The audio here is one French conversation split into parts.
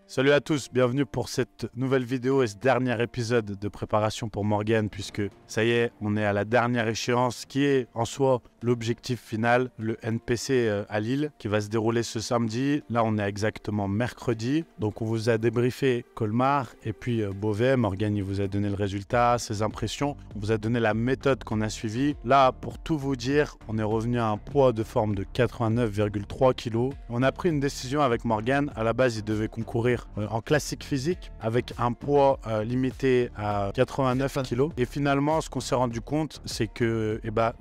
Salut à tous, bienvenue pour cette nouvelle vidéo et ce dernier épisode de préparation pour Morgan, puisque ça y est, on est à la dernière échéance qui est en soi l'objectif final, le NPC à Lille, qui va se dérouler ce samedi. Là, on est exactement mercredi, donc on vous a débriefé Colmar et puis Beauvais. Morgan, il vous a donné le résultat, ses impressions, on vous a donné la méthode qu'on a suivie. Là, pour tout vous dire, on est revenu à un poids de forme de 89,3 kg. On a pris une décision avec Morgan. À la base, il devait concourir en classique physique avec un poids limité à 89 kg. Et finalement, ce qu'on s'est rendu compte, c'est que,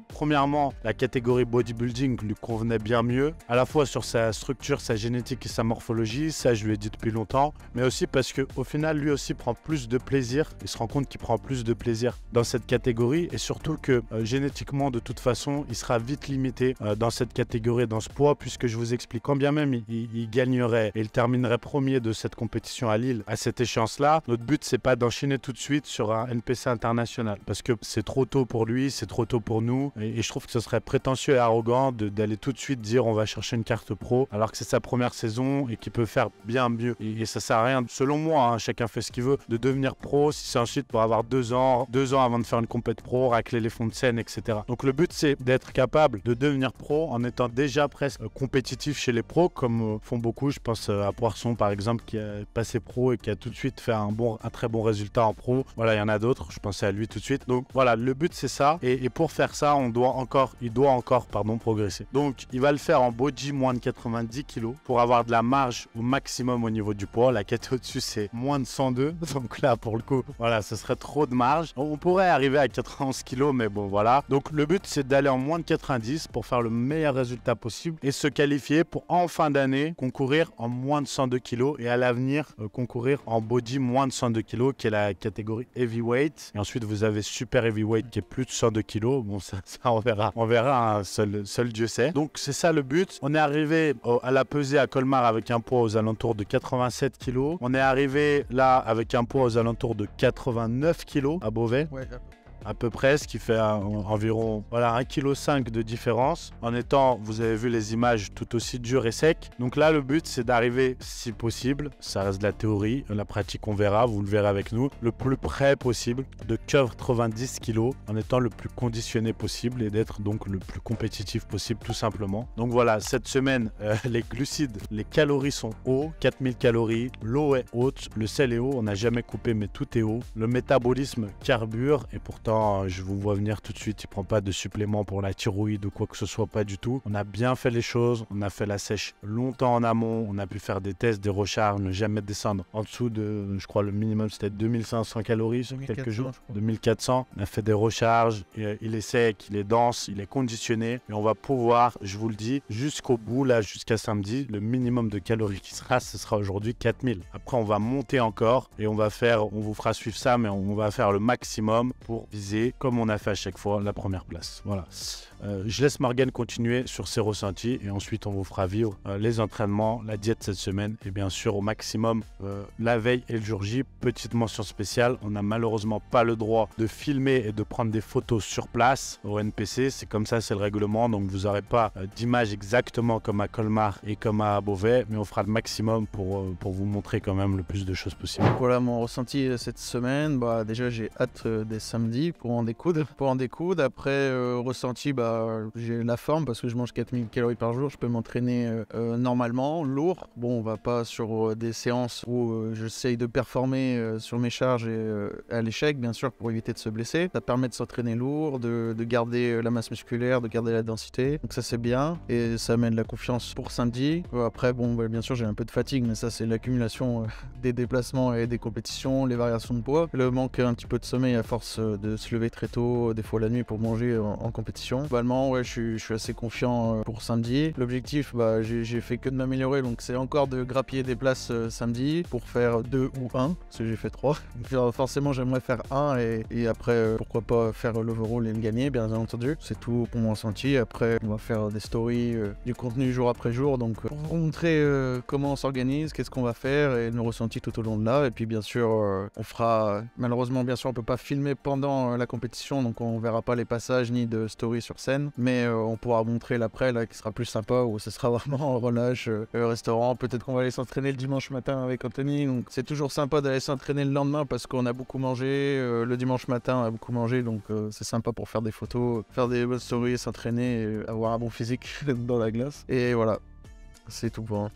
premièrement, la catégorie bodybuilding lui convenait bien mieux, à la fois sur sa structure, sa génétique et sa morphologie. Ça, je lui ai dit depuis longtemps, mais aussi parce qu'au final, lui aussi prend plus de plaisir. Il se rend compte qu'il prend plus de plaisir dans cette catégorie et surtout que génétiquement, de toute façon, il sera vite limité dans cette catégorie, dans ce poids, puisque je vous explique, quand bien même il gagnerait et il terminerait premier de cette compétition à Lille à cette échéance-là, notre but, c'est pas d'enchaîner tout de suite sur un NPC international parce que c'est trop tôt pour lui, c'est trop tôt pour nous et je trouve que ce serait prétentieux et arrogant d'aller tout de suite dire on va chercher une carte pro alors que c'est sa première saison et qu'il peut faire bien mieux et ça sert à rien, selon moi, hein, chacun fait ce qu'il veut, de devenir pro si c'est ensuite pour avoir 2 ans avant de faire une compète pro, racler les fonds de scène, etc. Donc le but, c'est d'être capable de devenir pro en étant déjà presque compétitif chez les pros, comme font beaucoup. Je pense à Poisson par exemple, qui a passé pro et qui a tout de suite fait un très bon résultat en pro. Voilà, il y en a d'autres, je pensais à lui tout de suite. Donc voilà, le but c'est ça, et pour faire ça, il doit encore progresser. Donc il va le faire en body moins de 90 kg pour avoir de la marge au maximum au niveau du poids. La catégorie au-dessus, c'est moins de 102, donc là pour le coup, voilà, ce serait trop de marge. On pourrait arriver à 91 kg, mais bon voilà. Donc le but, c'est d'aller en moins de 90 pour faire le meilleur résultat possible et se qualifier pour en fin d'année concourir en moins de 102 kg et à l'avenir concourir en body moins de 102 kg, qui est la catégorie heavyweight. Et ensuite vous avez super heavyweight qui est plus de 102 kg. Bon, ça on verra, hein, seul Dieu sait. Donc c'est ça le but. On est arrivé à la pesée à Colmar avec un poids aux alentours de 87 kg. On est arrivé là avec un poids aux alentours de 89 kg à Beauvais. Ouais. À peu près, ce qui fait environ 1,5 kg de différence, en étant, vous avez vu les images, tout aussi dur et sec. Donc là, le but, c'est d'arriver, si possible, ça reste de la théorie, la pratique, on verra, vous le verrez avec nous, le plus près possible de 90 kg, en étant le plus conditionné possible et d'être donc le plus compétitif possible, tout simplement. Donc voilà, cette semaine, les glucides, les calories sont hauts, 4000 calories, l'eau est haute, le sel est haut, on n'a jamais coupé, mais tout est haut. Le métabolisme carbure et pourtant, je vous vois venir tout de suite, il ne prend pas de supplément pour la thyroïde ou quoi que ce soit, pas du tout. On a bien fait les choses, on a fait la sèche longtemps en amont, on a pu faire des tests, des recharges, ne jamais descendre en dessous de, je crois le minimum c'était 2500 calories sur quelques jours, 2400. On a fait des recharges, il est sec, il est dense, il est conditionné et on va pouvoir, je vous le dis, jusqu'au bout, là jusqu'à samedi, le minimum de calories qui sera, ce sera aujourd'hui 4000. Après on va monter encore et on vous fera suivre ça, mais on va faire le maximum pour viser, comme on a fait à chaque fois, la première place. Voilà. Je laisse Morgan continuer sur ses ressentis et ensuite on vous fera vivre les entraînements, la diète cette semaine et bien sûr au maximum la veille et le jour J. Petite mention spéciale, on n'a malheureusement pas le droit de filmer et de prendre des photos sur place au NPC, c'est comme ça, c'est le règlement, donc vous n'aurez pas d'image exactement comme à Colmar et comme à Beauvais, mais on fera le maximum pour vous montrer quand même le plus de choses possible. Voilà mon ressenti cette semaine. Déjà j'ai hâte des samedis pour en découdre. Après ressenti, j'ai la forme parce que je mange 4000 calories par jour, je peux m'entraîner normalement, lourd. Bon, on va pas sur des séances où j'essaye de performer sur mes charges et à l'échec, bien sûr, pour éviter de se blesser. Ça permet de s'entraîner lourd, de garder la masse musculaire, de garder la densité. Donc ça c'est bien et ça amène la confiance pour samedi. Après, bien sûr, j'ai un peu de fatigue, mais ça c'est l'accumulation des déplacements et des compétitions, les variations de poids, le manque un petit peu de sommeil à force de se lever très tôt, des fois la nuit pour manger en compétition. Globalement, ouais, je suis assez confiant pour samedi. L'objectif, j'ai fait que de m'améliorer, donc c'est encore de grappiller des places samedi pour faire 2 ou 1, parce que j'ai fait 3. Donc, forcément, j'aimerais faire 1 et après, pourquoi pas faire l'overall et le gagner, bien entendu. C'est tout pour mon ressenti. Après, on va faire des stories, du contenu jour après jour, donc pour vous montrer comment on s'organise, qu'est-ce qu'on va faire et nos ressentis tout au long de là. Et puis, bien sûr, on fera, malheureusement, bien sûr, on peut pas filmer pendant pendant la compétition, donc on verra pas les passages ni de story sur scène, mais on pourra montrer l'après là qui sera plus sympa, où ce sera vraiment relâche, restaurant. Peut-être qu'on va aller s'entraîner le dimanche matin avec Anthony, donc c'est toujours sympa d'aller s'entraîner le lendemain parce qu'on a beaucoup mangé, le dimanche matin on a beaucoup mangé, donc c'est sympa pour faire des photos, faire des bonnes stories, s'entraîner, et avoir un bon physique dans la glace. Et voilà, c'est tout pour moi.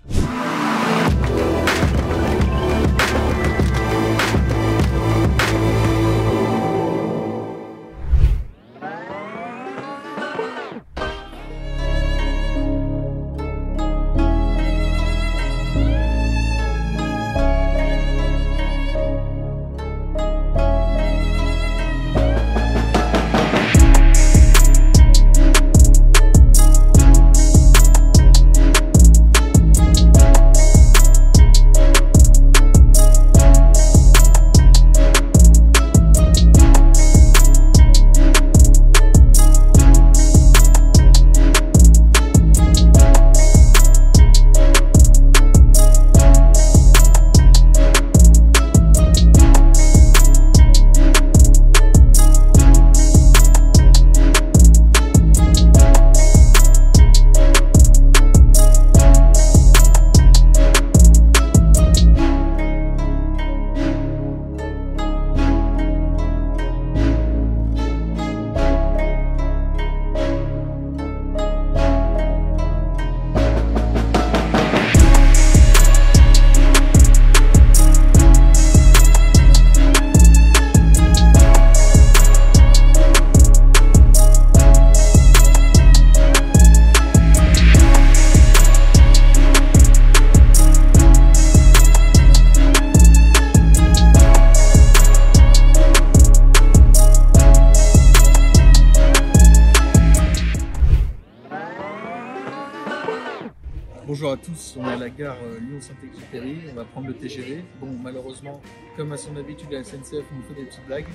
Bonjour à tous, on est à la gare Lyon-Saint-Exupéry, on va prendre le TGV. Bon, malheureusement, comme à son habitude, la SNCF nous fait des petites blagues.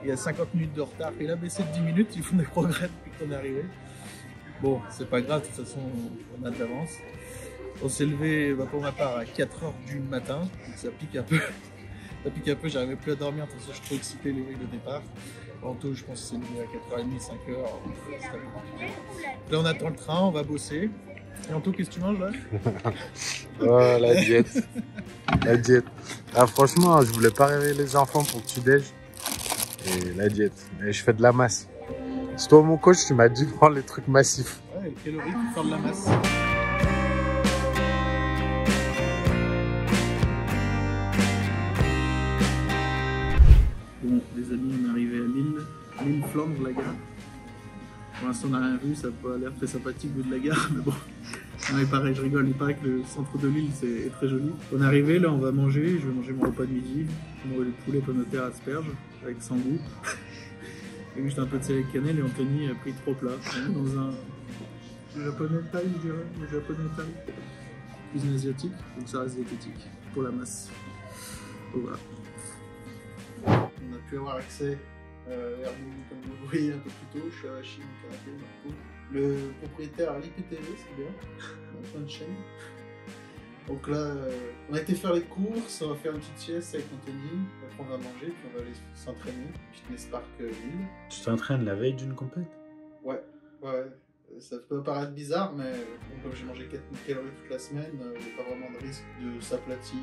Il y a 50 minutes de retard, il a baissé de 10 minutes, ils font des progrès depuis qu'on est arrivé. Bon, c'est pas grave, de toute façon, on a de l'avance. On s'est levé, pour ma part, à 4h du matin, donc ça pique un peu. Ça pique un peu, j'arrivais plus à dormir, de toute façon, je suis trop excité les rues de départ. En tout, je pense que c'est levé à 4h30, 5h. Là, on attend le train, on va bosser. Et Anto, qu'est-ce que tu manges là? Oh, la diète. La diète. Ah, franchement, je voulais pas réveiller les enfants pour que tu déj. Et la diète. Et je fais de la masse. C'est toi mon coach, tu m'as dit prendre les trucs massifs. Ouais, calorique pour faire de la masse. Bon, les amis, on est arrivé à Lille Flandre, la gare. Pour l'instant, on n'a rien vu, ça n'a pas l'air très sympathique vu de la gare, mais bon. Non, mais pareil, je rigole, il paraît que le centre de Lille c'est très joli. On est arrivé, là on va manger, je vais manger mon repas de midi. Je vais manger le poulet pomme de terre asperges avec sans goût. Et juste un peu de sel et cannelle, et Anthony a pris 3 plats. On est dans un japonais thaï, je dirais, le japonais thaï. Cuisine asiatique, donc ça reste diététique pour la masse. Donc voilà. On a pu avoir accès comme vous le voyez un peu plus tôt, je suis à la Chine, au canapé, le propriétaire a l'IPTV, c'est bien, on a plein de chaînes. Donc là, on a été faire les courses, on va faire une petite sieste avec Anthony, après on va manger, puis on va aller s'entraîner, Fitness Park Lille. Tu t'entraînes la veille d'une compète? Ouais. Ça peut paraître bizarre, mais comme j'ai mangé 4000 calories toute la semaine, il n'y a pas vraiment de risque de s'aplatir,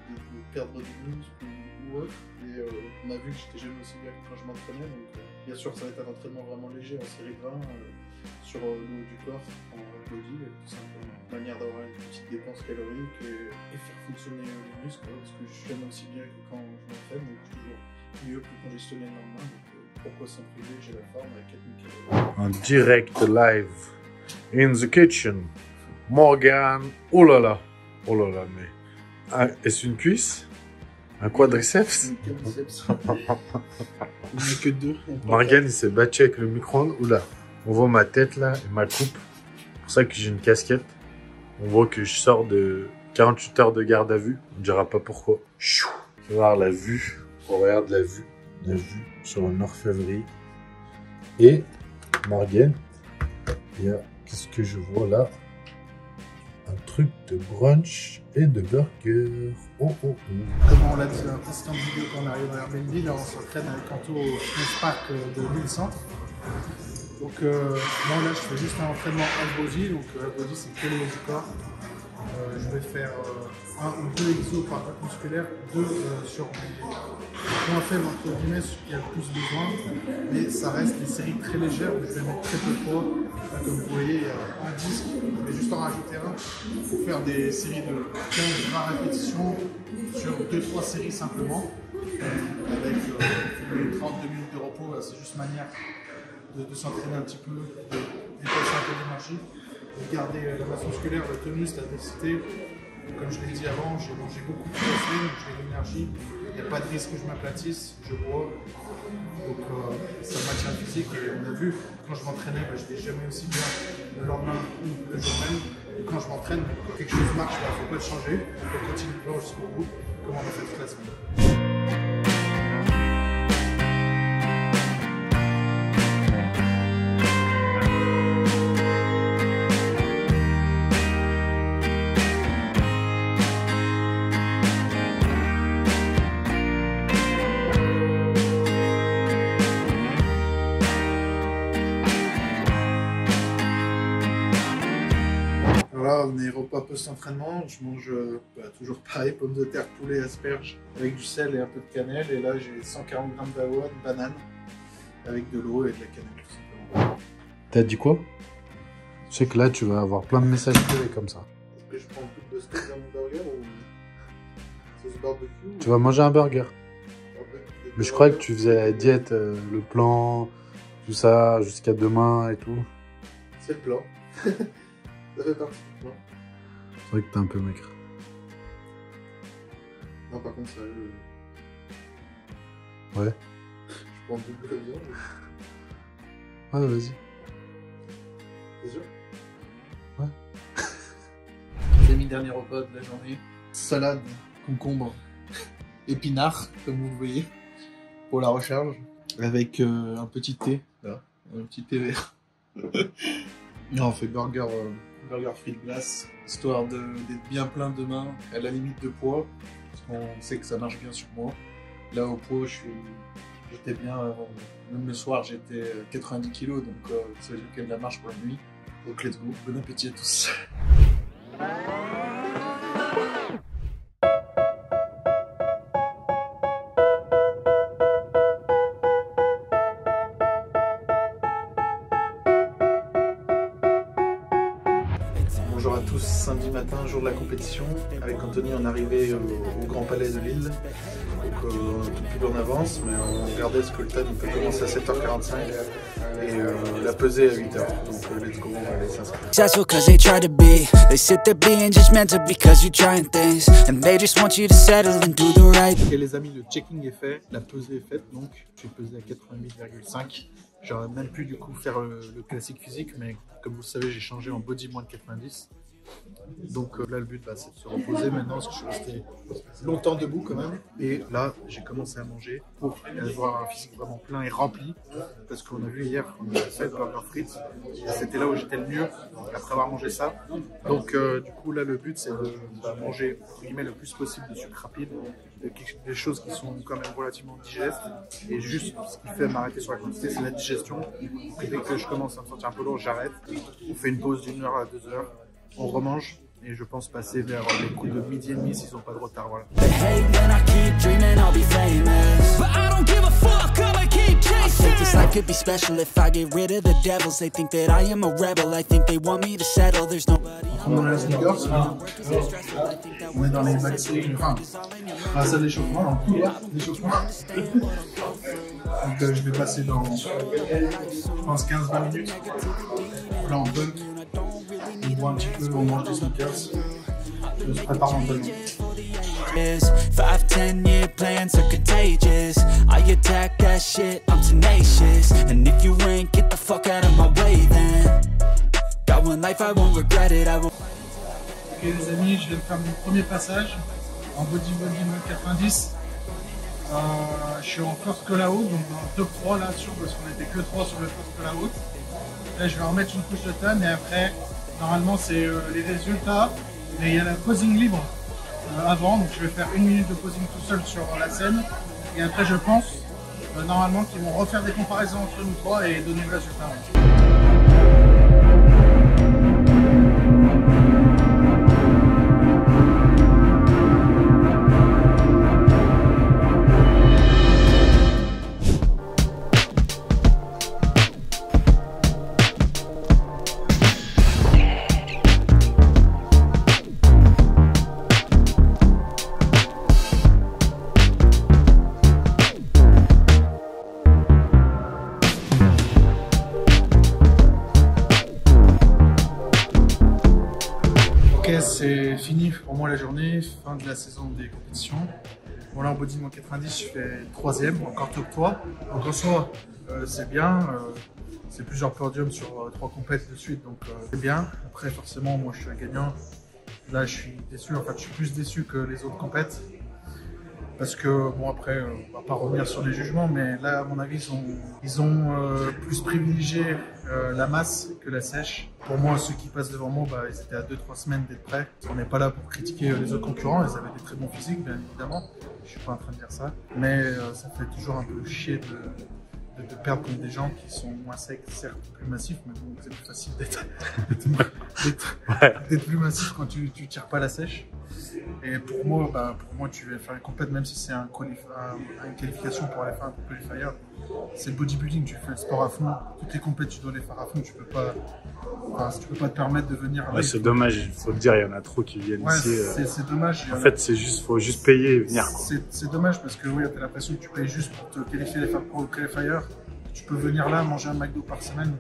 de perdre du muscle ou autre. Et on a vu que j'étais jamais aussi bien que quand je m'entraînais, donc bien sûr ça va être un entraînement vraiment léger en série 20 sur le haut du corps en body, tout simplement. Une manière d'avoir une petite dépense calorique et faire fonctionner les muscles, parce que je suis jamais aussi bien que quand je m'entraîne, donc je suis toujours mieux, plus congestionné le lendemain. Pourquoi s'en priver, j'ai la forme avec 4000 calories. En direct live in the kitchen. Morgan, oh là là, mais est-ce une cuisse? Un quadriceps? Un quadriceps. Il n'y a que 2. Morgan il s'est battu avec le micro-ondes. Oula, on voit ma tête là et ma coupe. C'est pour ça que j'ai une casquette. On voit que je sors de 48 heures de garde à vue. On ne dira pas pourquoi. Tu vas voir la vue. On regarde la vue. La vue sur un orfèvrerie. Et Morgan, il y a, qu'est-ce que je vois là? un truc de brunch et de burger. Oh oh oh. Comme on l'a dit dans la précédente vidéo, quand on arrive à Airbnb, là on s'entraîne avec Anto au Fitness Park de Lille Centre. Donc moi là je fais juste un entraînement half body, donc half body c'est que le haut du corps. Je vais faire un ou deux exos par groupe musculaire, deux sur les points faibles entre guillemets, ce qu'il y a le plus besoin, mais ça reste des séries très légères, où je vais mettre très peu de poids. Là, comme vous voyez, il y a un disque, je vais juste en rajouter un pour faire des séries de 15-20 répétitions sur 2-3 séries simplement, avec 32 minutes de repos. C'est juste manière de s'entraîner un petit peu, de dépasser un peu d'énergie, de garder la masse musculaire, le tonus, la densité. Comme je l'ai dit avant, j'ai mangé beaucoup de protéines, j'ai de l'énergie, il n'y a pas de risque que je m'aplatisse, je bois. Donc ça maintient le physique et on a vu, quand je m'entraînais, je n'étais jamais aussi bien le lendemain ou le jour même. Et quand je m'entraîne, quand quelque chose marche, il ne faut pas le changer, il faut continuer de voir jusqu'au bout, comme on a fait toute la semaine. Voilà, on est repas post-entraînement, je mange toujours pareil, pommes de terre, poulet, asperges, avec du sel et un peu de cannelle. Et là j'ai 140 g d'avoine, banane, avec de l'eau et de la cannelle tout simplement. T'as dit quoi? Je sais que là tu vas avoir plein de messages privés comme ça. Est-ce que je prends un peu de steak dans mon burger ou sauce barbecue? Tu vas manger un burger. Mais je croyais que tu faisais la diète, le plan, tout ça, jusqu'à demain et tout. C'est le plan. Ça fait partie du plan. C'est vrai que t'es un peu maigre. Non, par contre, ça. Ouais. Je prends double viande. Ouais, vas-y. C'est sûr? Ouais. J'ai mis le dernier repas de la journée. Salade, concombre, épinards, comme vous le voyez, pour la recharge. Avec un petit thé, là. Un petit thé vert. Non, on fait burger frites glace, histoire d'être bien plein demain, à la limite de poids, parce qu'on sait que ça marche bien sur moi. Là, au poids, j'étais bien, même le soir, j'étais 90 kg, donc ça veut dire qu'il y a de la marche pour la nuit. Donc let's go, bon appétit à tous. Bonjour à tous, samedi matin, jour de la compétition. Avec Anthony, on est arrivé au Grand Palais de Lille. Donc tout petit peu en avance, mais on regardait ce que le time peut commencer à 7h45 et la pesée à 8h. Donc let's go, on va aller s'inscrire. Successful cause they try to be. They sit there being judgmental because you're trying things. And they just want you to settle and do the right. Et les amis, le checking est fait, la pesée est faite, donc je suis pesé à 88,5. J'aurais même pu du coup faire le classique physique, mais comme vous le savez, j'ai changé en body moins de 90. Donc là, le but, c'est de se reposer maintenant, parce que je suis resté longtemps debout quand même. Et là, j'ai commencé à manger pour avoir un physique vraiment plein et rempli. Parce qu'on a vu hier, on a fait burger frites. C'était là où j'étais le mieux, après avoir mangé ça. Donc du coup, là, le but, c'est de manger entre guillemets, le plus possible de sucre rapide. Des choses qui sont quand même relativement digestes. Et juste, ce qui fait m'arrêter sur la quantité, c'est la digestion. Et dès que je commence à me sentir un peu lourd, j'arrête. On fait une pause d'1 heure à 2 heures. On remange et je pense passer vers les coups de midi et demi s'ils n'ont pas de retard. Voilà. On a sneakers, on est dans les backstage, enfin, dans la salle d'échauffement, dans le couloir d'échauffement. Donc je vais passer dans, je pense, 15-20 minutes. Là on bump, on boit un petit peu, on mange des sneakers. Je se prépare mentalement. 5-10 year plans are contagious. I attack that shit, I'm tenacious. And if you ain't, get the fuck out of my way then. Got one life, I won't regret it, I will. Ok les amis, je vais faire mon premier passage en bodybuilding 90. Je suis en first call out, donc dans le top 3 là, parce qu'on était que 3 sur le first call out. Là je vais remettre une couche de tonne et après Normalement, c'est les résultats, mais il y a la posing libre avant. Donc, je vais faire 1 minute de posing tout seul sur la scène. Et après, je pense, normalement, qu'ils vont refaire des comparaisons entre nous trois et donner le résultat. C'est fini pour moi la journée, fin de la saison des compétitions. Bon là en body moins 90 je fais 3e, encore top 3. Donc en soi c'est bien, c'est plusieurs podiums sur 3 compètes de suite, donc c'est bien. Après forcément moi je suis un gagnant, là je suis déçu, en fait je suis plus déçu que les autres compètes. Parce que, bon après, on va pas revenir sur les jugements, mais là, à mon avis, ils ont plus privilégié la masse que la sèche. Pour moi, ceux qui passent devant moi, bah, ils étaient à 2-3 semaines d'être prêts. On n'est pas là pour critiquer les autres concurrents, ils avaient des très bons physiques, bien évidemment. Je suis pas en train de dire ça. Mais ça fait toujours un peu chier de perdre contre des gens qui sont moins secs, certes plus massifs, mais bon, c'est plus facile d'être plus massif quand tu tires pas la sèche. Et pour moi, tu vas faire une compète, même si c'est une qualification pour aller faire un qualifier, c'est le bodybuilding, tu fais le sport à fond, toutes les compètes tu dois les faire à fond, tu peux pas te permettre de venir. Ouais, c'est dommage, il faut le dire, il y en a trop qui viennent ici. C'est dommage. En fait, faut juste payer et venir. C'est dommage parce que oui, tu as l'impression que tu payes juste pour te qualifier pour le qualifier. Tu peux venir là, manger un McDo par semaine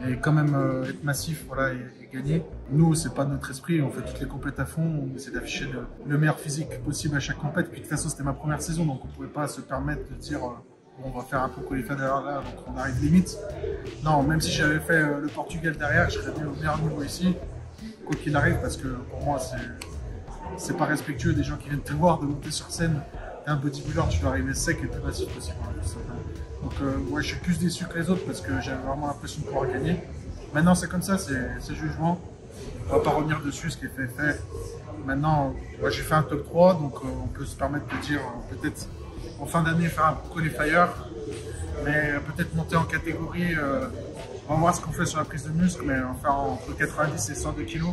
et quand même être massif, voilà, et gagner. Nous, c'est pas notre esprit, on fait toutes les compètes à fond, on essaie d'afficher le meilleur physique possible à chaque compète. Puis de toute façon, c'était ma première saison, donc on pouvait pas se permettre de dire on va faire un peu qualifier derrière là, donc on arrive limite. Non, même si j'avais fait le Portugal derrière, je serais venu au meilleur niveau ici, quoi qu'il arrive, parce que pour moi, c'est pas respectueux des gens qui viennent te voir, de monter sur scène. T'es un bodybuilder, tu dois arriver sec et le plus massif possible. Donc ouais, je suis plus déçu que les autres parce que j'avais vraiment l'impression de pouvoir gagner. Maintenant c'est comme ça, c'est jugement. On va pas revenir dessus, ce qui est fait. Maintenant, ouais, j'ai fait un top 3, donc on peut se permettre de dire peut-être en fin d'année faire un qualifier, mais peut-être monter en catégorie. On va voir ce qu'on fait sur la prise de muscle, mais on va faire entre 90 et 102 kg.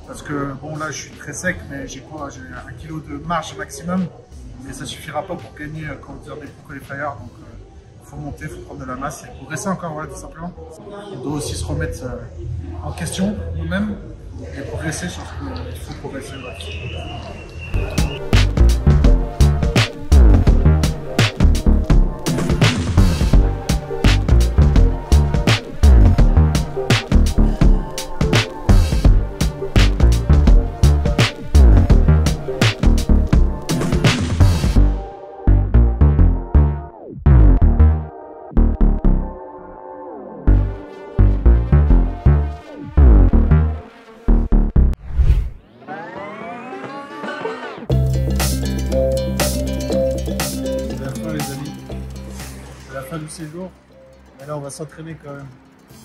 Parce que bon là je suis très sec, mais j'ai 1 kg de marge maximum. Et ça suffira pas pour gagner quand on dit des qualifiers. Donc il faut monter, il faut prendre de la masse et progresser encore, voilà, tout simplement. On doit aussi se remettre en question nous-mêmes et progresser sur ce qu'il faut progresser. Ouais. Du séjour, mais là on va s'entraîner quand même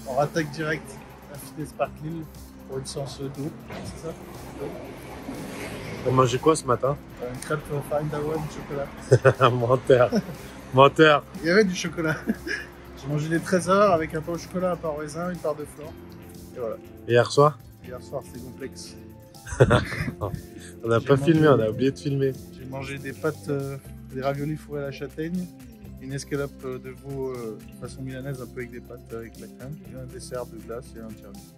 en attaque directe à Fitness Park Lille pour une séance d'eau, c'est ça? T'as mangé quoi ce matin? Une crêpe farine d'avoine, du chocolat. Menteur. Menteur. Il y avait du chocolat. J'ai mangé des trésors avec un pain au chocolat, un pain au raisin, une part de flan. Et voilà. Hier soir? Hier soir c'était complexe. On n'a pas filmé, on a oublié de filmer. J'ai mangé des pâtes, des raviolis fourrés à la châtaigne. Une escalope de veau façon milanaise, un peu avec des pâtes avec la crème, et un dessert de glace et un tiramisu.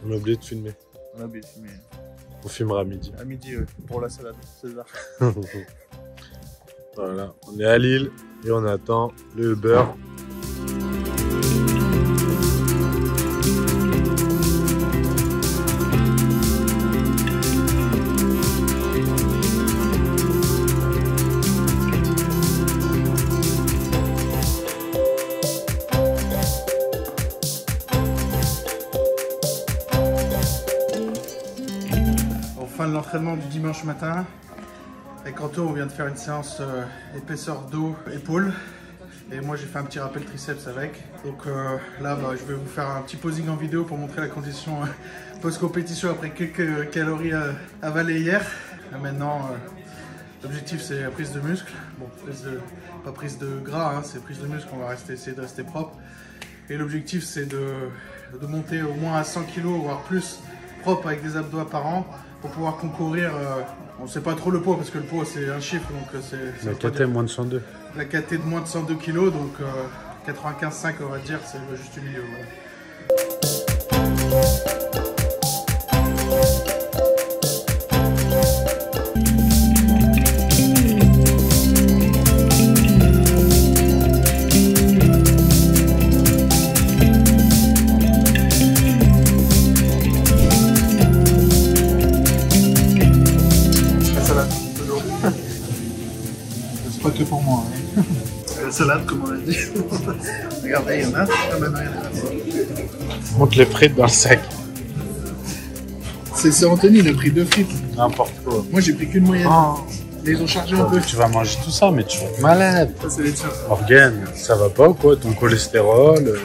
On a oublié de filmer. On a oublié de filmer. On filmera à midi. À midi, pour la salade, César. Voilà, on est à Lille et on attend le Uber. Fin de l'entraînement du dimanche matin. Avec Anto, on vient de faire une séance épaisseur dos, épaules. Et moi j'ai fait un petit rappel triceps avec. Donc là je vais vous faire un petit posing en vidéo pour montrer la condition post-compétition après quelques calories avalées hier. Et maintenant l'objectif c'est la prise de muscle. Bon, pas prise de gras, hein, c'est prise de muscle, on va essayer de rester propre. Et l'objectif c'est de monter au moins à 100 kg voire plus propre avec des abdos apparents pour pouvoir concourir. On ne sait pas trop le poids parce que le poids c'est un chiffre, donc c'est... La KT moins de 102. La KT de moins de 102 kg, donc 95,5 on va dire, c'est le juste milieu. Voilà. C'est pas que pour moi. Hein. La salade, comme on l'a dit. Regardez, il y en a. Ah, maintenant, il y en a. Montre les frites dans le sac. C'est Anthony, il a pris 2 frites. N'importe quoi. Moi, j'ai pris qu'une moyenne. Oh. Et ils ont chargé un peu. Tu vas manger tout ça, mais tu vas être malade. Ça, c'est les tiens. Morgane, ça va pas quoi, ton cholestérol.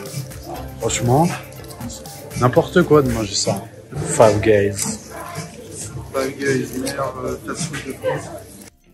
Franchement, n'importe quoi de manger ça. Five Guys. Five Guys, meilleur fast-food de France.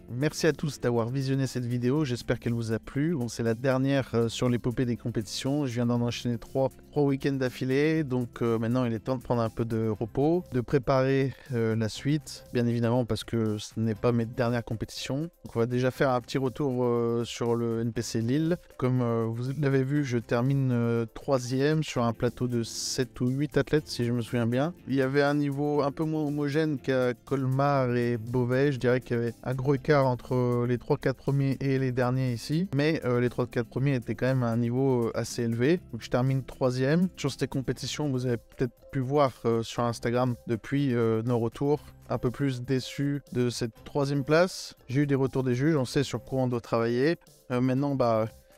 Merci à tous d'avoir visionné cette vidéo, j'espère qu'elle vous a plu. Bon, c'est la dernière sur l'épopée des compétitions, je viens d'en enchaîner 3 week-ends d'affilée, donc maintenant il est temps de prendre un peu de repos, de préparer la suite, bien évidemment parce que ce n'est pas mes dernières compétitions. Donc on va déjà faire un petit retour sur le NPC Lille. Comme vous l'avez vu, je termine 3e sur un plateau de 7 ou 8 athlètes si je me souviens bien. Il y avait un niveau un peu moins homogène qu'à Colmar et Beauvais, je dirais qu'il y avait un gros écart entre les 3-4 premiers et les derniers ici, mais les 3-4 premiers étaient quand même à un niveau assez élevé, donc je termine 3e. Sur cette compétition, vous avez peut-être pu voir sur Instagram depuis nos retours, un peu plus déçu de cette 3e place. J'ai eu des retours des juges, on sait sur quoi on doit travailler. Maintenant,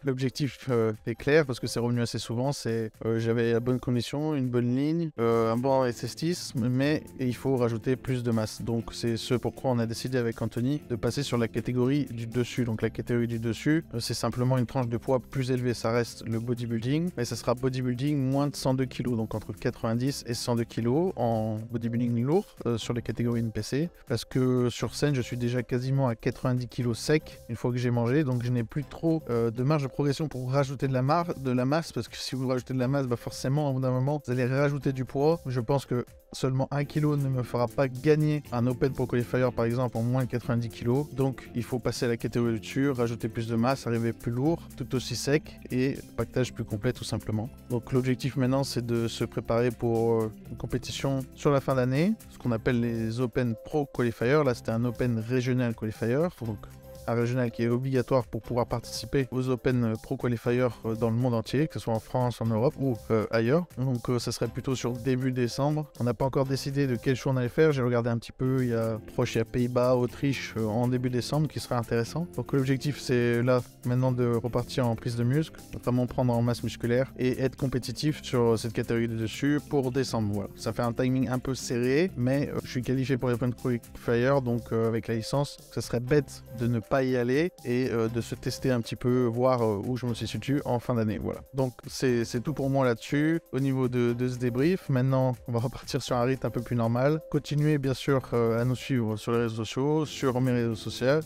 l'objectif est clair parce que c'est revenu assez souvent, c'est j'avais la bonne condition, une bonne ligne, un bon esthétisme, mais il faut rajouter plus de masse. Donc c'est ce pourquoi on a décidé avec Anthony de passer sur la catégorie du dessus. Donc la catégorie du dessus, c'est simplement une tranche de poids plus élevée, ça reste le bodybuilding, mais ça sera bodybuilding moins de 102 kg, donc entre 90 et 102 kg en bodybuilding lourd sur les catégories NPC, parce que sur scène je suis déjà quasiment à 90 kg sec une fois que j'ai mangé, donc je n'ai plus trop de marge de progression pour rajouter de la masse, parce que si vous rajoutez de la masse, forcément au bout d'un moment vous allez rajouter du poids. Je pense que seulement 1 kg ne me fera pas gagner un Open Pro Qualifier par exemple en moins de 90 kg, donc il faut passer à la catégorie dessus, rajouter plus de masse, arriver plus lourd, tout aussi sec et pactage plus complet tout simplement. Donc l'objectif maintenant c'est de se préparer pour une compétition sur la fin d'année, ce qu'on appelle les Open Pro Qualifier. Là c'était un Open Regional Qualifier, donc un régional qui est obligatoire pour pouvoir participer aux Open Pro Qualifiers dans le monde entier, que ce soit en France, en Europe ou ailleurs. Donc ça serait plutôt sur début décembre. On n'a pas encore décidé de quel show on allait faire. J'ai regardé un petit peu, il y a Pays-Bas, Autriche en début décembre qui serait intéressant. Donc l'objectif c'est là maintenant de repartir en prise de muscle, notamment prendre en masse musculaire et être compétitif sur cette catégorie de dessus pour décembre. Voilà. Ça fait un timing un peu serré, mais je suis qualifié pour les Open Pro Qualifiers, donc avec la licence, ça serait bête de ne pas y aller et de se tester un petit peu, voir où je me situe en fin d'année. Voilà. Donc c'est tout pour moi là-dessus. Au niveau de ce débrief, maintenant on va repartir sur un rythme un peu plus normal. Continuez bien sûr à nous suivre sur les réseaux sociaux, sur mes réseaux sociaux,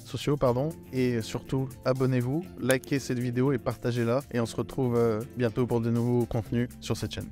et surtout abonnez-vous, likez cette vidéo et partagez-la, et on se retrouve bientôt pour de nouveaux contenus sur cette chaîne.